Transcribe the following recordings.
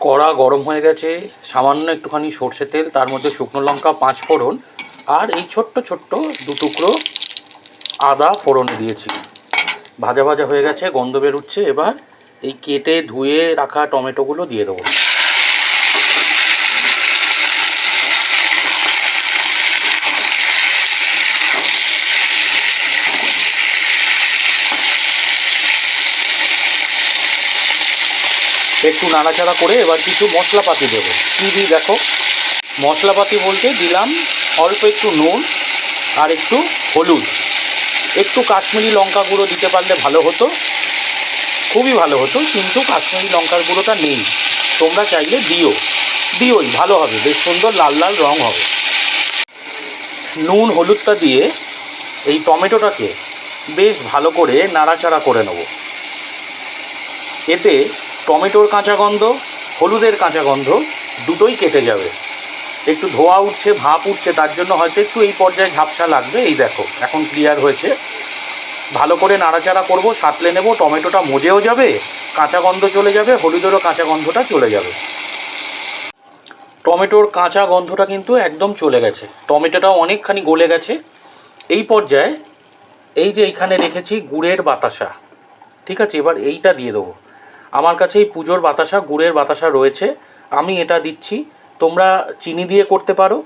কড়া গরম হয়ে গেছে, সামান্য একটুখানি সর্ষে তেল, তার মধ্যে শুকনো লঙ্কা 5 ফোড়ন আর এই ছোট্ট ছোট্ট 2 টুকরো আদা ফোড়নে দিয়েছি। ভাজা ভাজা হয়ে গেছে, গন্ধ বেরোচ্ছে। এবার এই কেটে ধুয়ে রাখা টমেটোগুলো দিয়ে দেবো। একটু নাড়াচাড়া করে এবার কিছু মশলাপাতি দেবো। কী দিই দেখো, মশলাপাতি বলতে দিলাম অল্প একটু নুন আর একটু হলুদ, একটু কাশ্মীরি লঙ্কা গুঁড়ো দিতে পারলে ভালো হতো, খুবই ভালো হতো, কিন্তু কাশ্মীরি লঙ্কার গুঁড়োটা নেই। তোমরা চাইলে দিওই, ভালো হবে, বেশ সুন্দর লাল লাল রং হবে। নুন হলুদটা দিয়ে এই টমেটোটাকে বেশ ভালো করে নাড়াচাড়া করে নেব। এতে টমেটোর কাঁচা গন্ধ, হলুদের কাঁচা গন্ধ দুটোই কেটে যাবে। একটু ধোয়া উঠছে, ভাপ উঠছে, তার জন্য হয়তো একটু এই পর্যায়ে ঝাপসা লাগবে। এই দেখো এখন ক্লিয়ার হয়েছে। ভালো করে নাড়াচাড়া করব, সাঁতলে নেব, টমেটোটা মজেও যাবে, কাঁচা গন্ধ চলে যাবে, হলুদেরও কাঁচা গন্ধটা চলে যাবে। টমেটোর কাঁচা গন্ধটা কিন্তু একদম চলে গেছে, টমেটোটাও অনেকখানি গলে গেছে। এই পর্যায়ে এই যে এইখানে রেখেছি গুড়ের বাতাসা, ঠিক আছে, এবার এইটা দিয়ে দেবো। আমার কাছে এই পুজোর বাতাসা, গুড়ের বাতাসা রয়েছে, আমি এটা দিচ্ছি। তোমরা চিনি দিয়ে করতে পারো,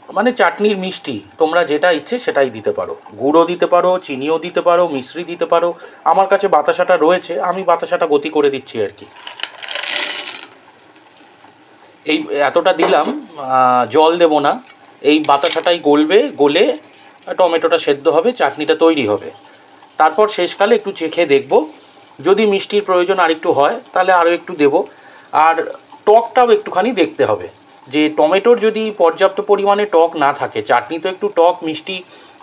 মানে চাটনির মিষ্টি তোমরা যেটা ইচ্ছে সেটাই দিতে পারো, গুড়ও দিতে পারো, চিনিও দিতে পারো, মিশ্রি দিতে পারো। আমার কাছে বাতাসাটা রয়েছে, আমি বাতাসাটা গতি করে দিচ্ছি আর কি। এই এতটা দিলাম, জল দেব না, এই বাতাসাটাই গলবে, গলে টমেটোটা সেদ্ধ হবে, চাটনিটা তৈরি হবে। তারপর শেষকালে একটু চেখে দেখব, যদি মিষ্টির প্রয়োজন আর একটু হয় তাহলে আরও একটু দেব। আর টকটাও একটুখানি দেখতে হবে, যে টমেটোর যদি পর্যাপ্ত পরিমাণে টক না থাকে, চাটনি তো একটু টক মিষ্টি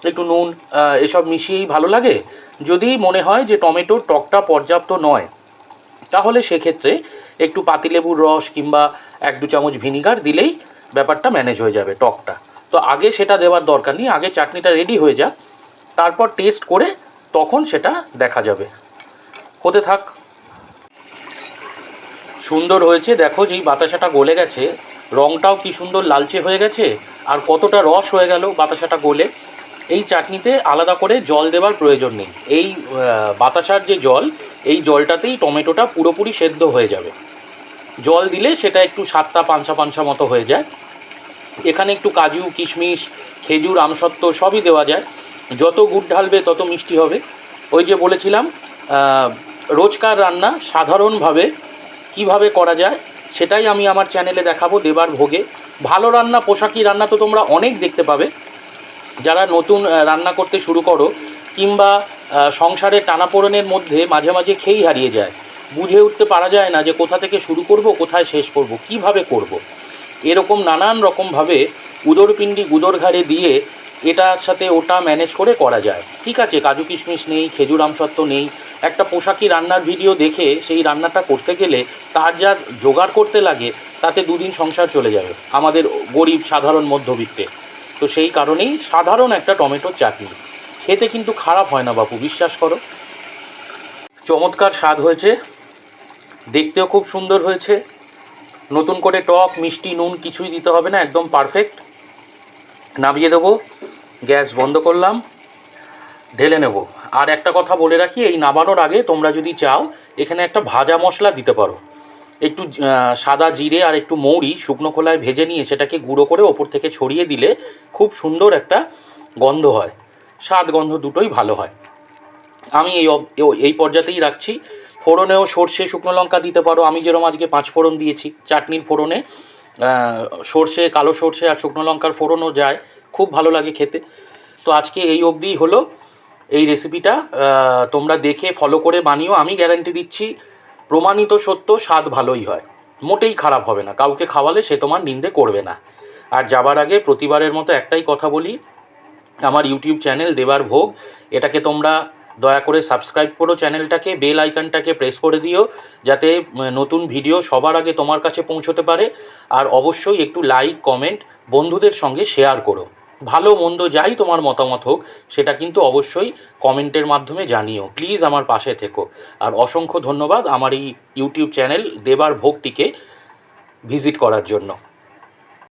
একটু নুন এসব মিশিয়েই ভালো লাগে। যদি মনে হয় যে টমেটোর টকটা পর্যাপ্ত নয়, তাহলে সেক্ষেত্রে একটু পাতিলেবুর রস কিংবা 1-2 চামচ ভিনিগার দিলেই ব্যাপারটা ম্যানেজ হয়ে যাবে টকটা। তো আগে সেটা দেওয়ার দরকার নেই, আগে চাটনিটা রেডি হয়ে যাক, তারপর টেস্ট করে তখন সেটা দেখা যাবে। হতে থাক। সুন্দর হয়েছে, দেখো যেই বাতাসাটা গলে গেছে, রঙটাও কি সুন্দর লালচে হয়ে গেছে, আর কতটা রস হয়ে গেল বাতাসাটা গলে। এই চাটনিতে আলাদা করে জল দেওয়ার প্রয়োজন নেই, এই বাতাসার যে জল, এই জলটাতেই টমেটোটা পুরোপুরি সেদ্ধ হয়ে যাবে। জল দিলে সেটা একটু স্বাদটা পাঞ্চা পাঞ্চা মতো হয়ে যায়। এখানে একটু কাজু কিশমিশ খেজুর আমসত্ত্ব সবই দেওয়া যায়, যত গুড় ঢালবে তত মিষ্টি হবে। ওই যে বলেছিলাম, রোজকার রান্না সাধারণভাবে কিভাবে করা যায় সেটাই আমি আমার চ্যানেলে দেখাবো দেবার ভোগে। ভালো রান্না, পোশাকি রান্না তো তোমরা অনেক দেখতে পাবে। যারা নতুন রান্না করতে শুরু করো কিংবা সংসারের টানাপোড়েনের মধ্যে মাঝে মাঝে খেয়েই হারিয়ে যায়, বুঝে উঠতে পারা যায় না যে কোথা থেকে শুরু করব, কোথায় শেষ করব, কিভাবে করব। এরকম নানান রকমভাবে উদরপিণ্ডি গুদর ঘাড়ে দিয়ে এটার সাথে ওটা ম্যানেজ করে করা যায়। ঠিক আছে, কাজু কিশমিশ নেই, খেজুর আমসত্ত্ব নেই, একটা পোশাকি রান্নার ভিডিও দেখে সেই রান্নাটা করতে গেলে তার যা জোগাড় করতে লাগে, তাতে 2 দিন সংসার চলে যাবে আমাদের গরিব সাধারণ মধ্যবিত্তে। তো সেই কারণেই সাধারণ একটা টমেটোর চাটনি খেতে কিন্তু খারাপ হয় না বাপু, বিশ্বাস করো। চমৎকার স্বাদ হয়েছে, দেখতেও খুব সুন্দর হয়েছে। নতুন করে টক মিষ্টি নুন কিছুই দিতে হবে না, একদম পারফেক্ট। নামিয়ে দেবো, গ্যাস বন্ধ করলাম, ঢেলে নেব। আর একটা কথা বলে রাখি, এই নামানোর আগে তোমরা যদি চাও এখানে একটা ভাজা মশলা দিতে পারো। একটু সাদা জিরে আর একটু মৌরি শুকনো খোলায় ভেজে নিয়ে সেটাকে গুঁড়ো করে ওপর থেকে ছড়িয়ে দিলে খুব সুন্দর একটা গন্ধ হয়, স্বাদ গন্ধ দুটোই ভালো হয়। আমি এই পর্যাতেই রাখছি। ফোড়নেও সর্ষে শুকনো লঙ্কা দিতে পারো, আমি যেরকম আজকে 5 ফোড়ন দিয়েছি। চাটনির ফোড়নে সর্ষে, কালো সর্ষে আর শুকনো লঙ্কার ফোড়নও যায়, খুব ভালো লাগে খেতে। তো আজকে এই অবধিই হলো এই রেসিপিটা। তোমরা দেখে ফলো করে বানিও, আমি গ্যারান্টি দিচ্ছি, প্রমাণিত সত্য, স্বাদ ভালোই হয়, মোটেই খারাপ হবে না। কাউকে খাওয়ালে সে তোমার নিন্দে করবে না। আর যাবার আগে প্রতিবারের মতো একটাই কথা বলি, আমার ইউটিউব চ্যানেল দেবার ভোগ, এটাকে তোমরা দয়া করে সাবস্ক্রাইব করো, চ্যানেলটাকে বেল আইকনটাকে প্রেস করে দিও, যাতে নতুন ভিডিও সবার আগে তোমার কাছে পৌঁছতে পারে। আর অবশ্যই একটু লাইক কমেন্ট বন্ধুদের সঙ্গে শেয়ার করো। ভালো মন্দ যাই তোমার মতামত হোক, সেটা কিন্তু অবশ্যই কমেন্টের মাধ্যমে জানিও। প্লিজ আমার পাশে থেকো। আর অসংখ্য ধন্যবাদ আমার এই ইউটিউব চ্যানেল দেবার ভোগটিকে ভিজিট করার জন্য।